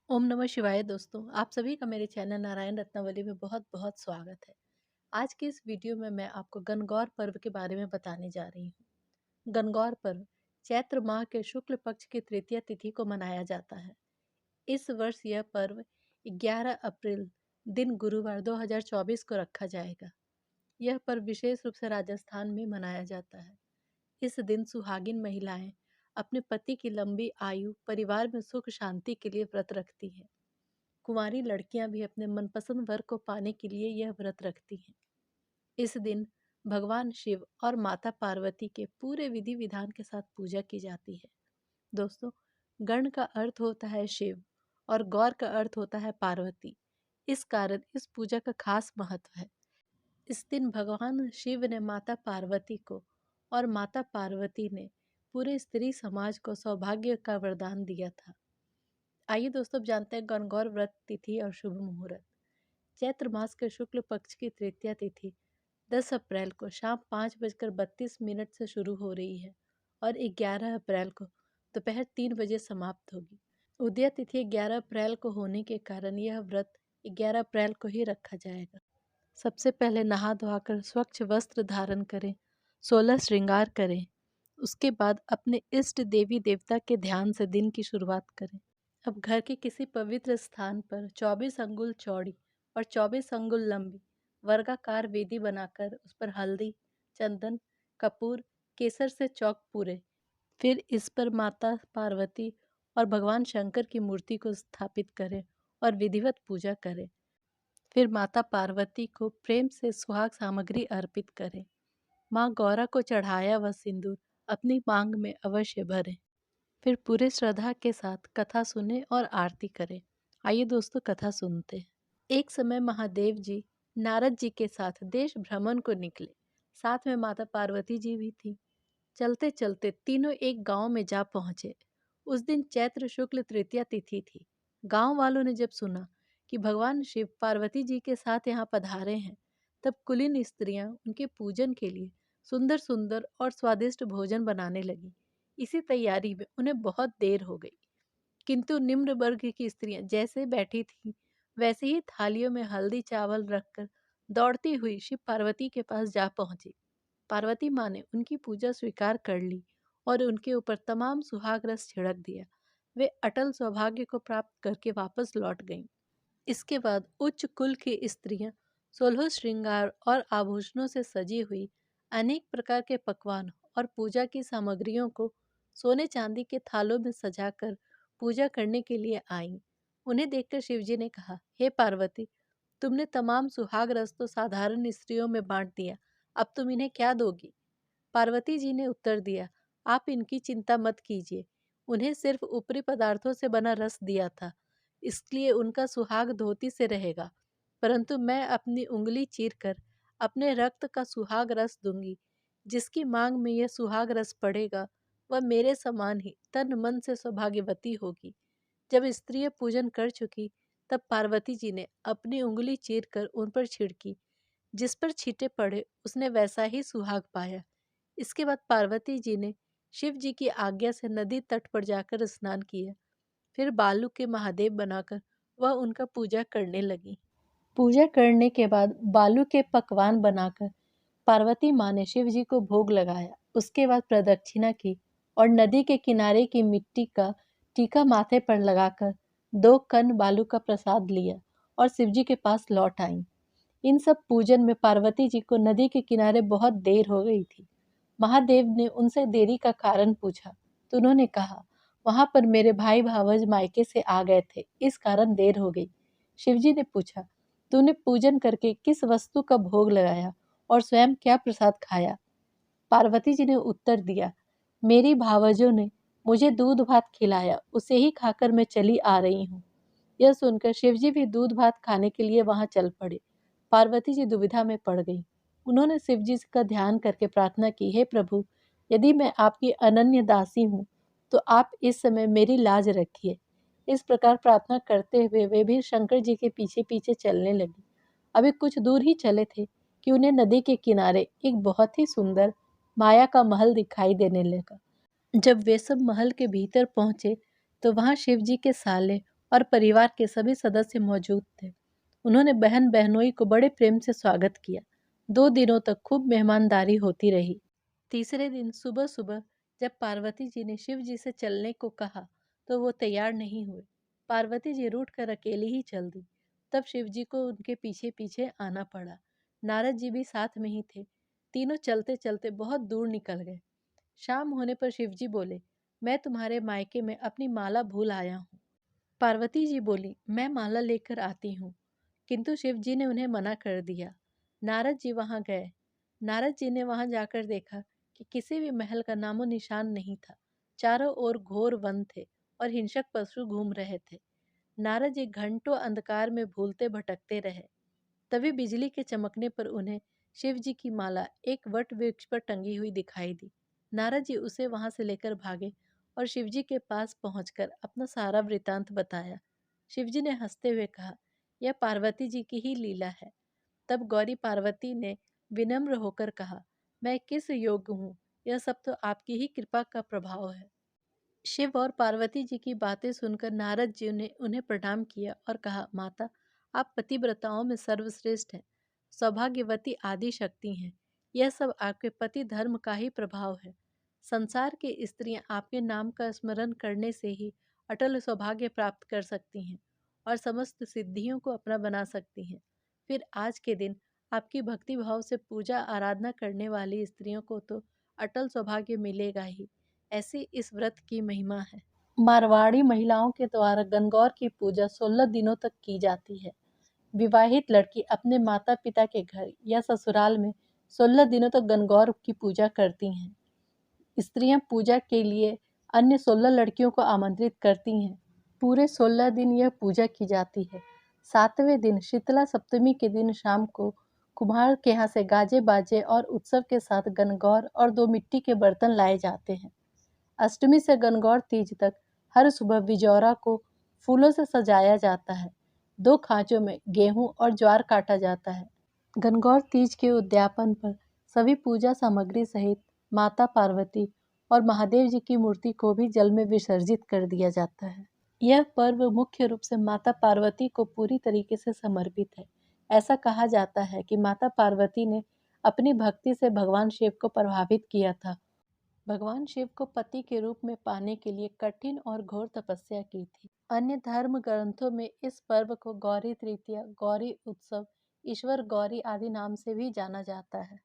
ओम नमः शिवाय दोस्तों, आप सभी का मेरे चैनल नारायण रत्नावली में बहुत बहुत स्वागत है। आज की इस वीडियो में मैं आपको गणगौर पर्व के बारे में बताने जा रही हूँ। गणगौर पर्व चैत्र माह के शुक्ल पक्ष की तृतीया तिथि को मनाया जाता है। इस वर्ष यह पर्व 11 अप्रैल दिन गुरुवार 2024 को रखा जाएगा। यह पर्व विशेष रूप से राजस्थान में मनाया जाता है। इस दिन सुहागिन महिलाएं अपने पति की लंबी आयु, परिवार में सुख शांति के लिए व्रत रखती हैं। कुंवारी लड़कियां भी अपने मनपसंद वर को पाने के लिए यह व्रत रखती हैं। इस दिन भगवान शिव और माता पार्वती के पूरे विधि विधान के साथ पूजा की जाती है। दोस्तों, गण का अर्थ होता है शिव और गौर का अर्थ होता है पार्वती। इस कारण इस पूजा का खास महत्व है। इस दिन भगवान शिव ने माता पार्वती को और माता पार्वती ने पूरे स्त्री समाज को सौभाग्य का वरदान दिया था। आइए दोस्तों, अब जानते हैं गणगौर व्रत तिथि और शुभ मुहूर्त। चैत्र मास के शुक्ल पक्ष की तृतीया तिथि 10 अप्रैल को शाम 5:32 से शुरू हो रही है और 11 अप्रैल को दोपहर 3 बजे समाप्त होगी। उदया तिथि 11 अप्रैल को होने के कारण यह व्रत 11 अप्रैल को ही रखा जाएगा। सबसे पहले नहा धोकर स्वच्छ वस्त्र धारण करें, 16 श्रृंगार करें। उसके बाद अपने इष्ट देवी देवता के ध्यान से दिन की शुरुआत करें। अब घर के किसी पवित्र स्थान पर 24 अंगुल चौड़ी और 24 अंगुल लंबी वर्गाकार वेदी बनाकर उस पर हल्दी, चंदन, कपूर, केसर से चौक पूरे। फिर इस पर माता पार्वती और भगवान शंकर की मूर्ति को स्थापित करें और विधिवत पूजा करें। फिर माता पार्वती को प्रेम से सुहाग सामग्री अर्पित करें। माँ गौरा को चढ़ाया हुआ सिंदूर अपनी मांग में अवश्य भरें। फिर पूरे श्रद्धा के साथ कथा सुने और आरती करें। आइए दोस्तों, कथा सुनते हैं। एक समय महादेव जी नारद जी के साथ देश भ्रमण को निकले। साथ में माता पार्वती जी भी थी। चलते चलते तीनों एक गांव में जा पहुंचे। उस दिन चैत्र शुक्ल तृतीया तिथि थी। गांव वालों ने जब सुना कि भगवान शिव पार्वती जी के साथ यहाँ पधारे हैं, तब कुलीन स्त्रियां उनके पूजन के लिए सुंदर सुंदर और स्वादिष्ट भोजन बनाने लगी। इसी तैयारी में उन्हें बहुत देर हो गई, किंतु निम्न वर्ग की स्त्रियां जैसे बैठी थीं, वैसे ही थालियों में हल्दी चावल रखकर दौड़ती हुई शिव पार्वती के पास जा पहुंची। पार्वती माँ ने उनकी पूजा स्वीकार कर ली और उनके ऊपर तमाम सुहाग रस छिड़क दिया। वे अटल सौभाग्य को प्राप्त करके वापस लौट गईं। इसके बाद उच्च कुल की स्त्रियां 16 श्रृंगार और आभूषणों से सजी हुई अनेक प्रकार के पकवान और पूजा की सामग्रियों को सोने चांदी के थालों में सजाकर पूजा करने के लिए आईं। उन्हें देखकर शिवजी ने कहा, हे पार्वती, तुमने तमाम सुहाग रस तो साधारण स्त्रियों में बांट दिया, अब तुम इन्हें क्या दोगी? पार्वती जी ने उत्तर दिया, आप इनकी चिंता मत कीजिए। उन्हें सिर्फ ऊपरी पदार्थों से बना रस दिया था, इसलिए उनका सुहाग धोती से रहेगा। परंतु मैं अपनी उंगली चीरकर अपने रक्त का सुहाग रस दूंगी। जिसकी मांग में यह सुहाग रस पड़ेगा, वह मेरे समान ही तन मन से सौभाग्यवती होगी। जब स्त्रियां पूजन कर चुकी, तब पार्वती जी ने अपनी उंगली चीरकर उन पर छिड़की। जिस पर छींटे पड़े उसने वैसा ही सुहाग पाया। इसके बाद पार्वती जी ने शिव जी की आज्ञा से नदी तट पर जाकर स्नान किया। फिर बालू के महादेव बनाकर वह उनका पूजा करने लगी। पूजा करने के बाद बालू के पकवान बनाकर पार्वती माँ ने शिव जी को भोग लगाया। उसके बाद प्रदक्षिणा की और नदी के किनारे की मिट्टी का टीका माथे पर लगाकर 2 कण बालू का प्रसाद लिया और शिव जी के पास लौट आई। इन सब पूजन में पार्वती जी को नदी के किनारे बहुत देर हो गई थी। महादेव ने उनसे देरी का कारण पूछा, तो उन्होंने कहा, वहां पर मेरे भाई भावज मायके से आ गए थे, इस कारण देर हो गई। शिवजी ने पूछा, तूने पूजन करके किस वस्तु का भोग लगाया और स्वयं क्या प्रसाद खाया? पार्वती जी ने उत्तर दिया, मेरी भावजों ने मुझे दूध भात खिलाया, उसे ही खाकर मैं चली आ रही हूँ। यह सुनकर शिवजी भी दूध भात खाने के लिए वहां चल पड़े। पार्वती जी दुविधा में पड़ गई। उन्होंने शिवजी का ध्यान करके प्रार्थना की, हे प्रभु, यदि मैं आपकी अनन्य दासी हूँ, तो आप इस समय मेरी लाज रखिए। इस प्रकार प्रार्थना करते हुए वे भी शंकर जी के पीछे पीछे चलने लगी। अभी कुछ दूर ही चले थे कि उन्हें नदी के किनारे एक बहुत ही सुंदर माया का महल दिखाई देने लगा। जब वे सब महल के भीतर पहुंचे, तो वहां शिव जी के साले और परिवार के सभी सदस्य मौजूद थे। उन्होंने बहन बहनोई को बड़े प्रेम से स्वागत किया। 2 दिनों तक खूब मेहमानदारी होती रही। तीसरे दिन सुबह सुबह जब पार्वती जी ने शिव जी से चलने को कहा तो वो तैयार नहीं हुए। पार्वती जी रूठ कर अकेली ही चल दी। तब शिव जी को उनके पीछे पीछे आना पड़ा। नारद जी भी साथ में ही थे। तीनों चलते चलते बहुत दूर निकल गए। शाम होने पर शिव जी बोले, मैं तुम्हारे मायके में अपनी माला भूल आया हूँ। पार्वती जी बोली, मैं माला लेकर आती हूँ। किंतु शिव जी ने उन्हें मना कर दिया। नारद जी वहां गए। नारद जी ने वहां जाकर देखा कि किसी भी महल का नामो निशान नहीं था। चारों ओर घोर वन थे और हिंसक पशु घूम रहे थे। नारद जी घंटों अंधकार में भूलते भटकते रहे। तभी बिजली के चमकने पर उन्हें शिव जी की माला एक वट वृक्ष पर टंगी हुई दिखाई दी। नारद जी उसे वहां से लेकर भागे और शिव जी के पास पहुंचकर अपना सारा वृतांत बताया। शिव जी ने हंसते हुए कहा, यह पार्वती जी की ही लीला है। तब गौरी पार्वती ने विनम्र होकर कहा, मैं किस योग्य हूँ, यह सब तो आपकी ही कृपा का प्रभाव है। शिव और पार्वती जी की बातें सुनकर नारद जी ने उन्हें प्रणाम किया और कहा, माता, आप पतिव्रताओं में सर्वश्रेष्ठ हैं, सौभाग्यवती आदि शक्ति हैं। यह सब आपके पति धर्म का ही प्रभाव है। संसार की स्त्रियां आपके नाम का स्मरण करने से ही अटल सौभाग्य प्राप्त कर सकती हैं और समस्त सिद्धियों को अपना बना सकती हैं। फिर आज के दिन आपकी भक्ति भाव से पूजा आराधना करने वाली स्त्रियों को तो अटल सौभाग्य मिलेगा ही। ऐसी इस व्रत की महिमा है। मारवाड़ी महिलाओं के द्वारा गणगौर की पूजा 16 दिनों तक की जाती है। विवाहित लड़की अपने माता पिता के घर या ससुराल में 16 दिनों तक गणगौर की पूजा करती हैं। स्त्रियां पूजा के लिए अन्य 16 लड़कियों को आमंत्रित करती हैं। पूरे 16 दिन यह पूजा की जाती है। 7वें दिन शीतला सप्तमी के दिन शाम को कुम्हार के यहाँ से गाजे बाजे और उत्सव के साथ गणगौर और 2 मिट्टी के बर्तन लाए जाते हैं। अष्टमी से गणगौर तीज तक हर सुबह बिजौरा को फूलों से सजाया जाता है। 2 खांचों में गेहूं और ज्वार काटा जाता है। गणगौर तीज के उद्यापन पर सभी पूजा सामग्री सहित माता पार्वती और महादेव जी की मूर्ति को भी जल में विसर्जित कर दिया जाता है। यह पर्व मुख्य रूप से माता पार्वती को पूरी तरीके से समर्पित है। ऐसा कहा जाता है कि माता पार्वती ने अपनी भक्ति से भगवान शिव को प्रभावित किया था। भगवान शिव को पति के रूप में पाने के लिए कठिन और घोर तपस्या की थी। अन्य धर्म ग्रंथों में इस पर्व को गौरी तृतीया, गौरी उत्सव, ईश्वर गौरी आदि नाम से भी जाना जाता है।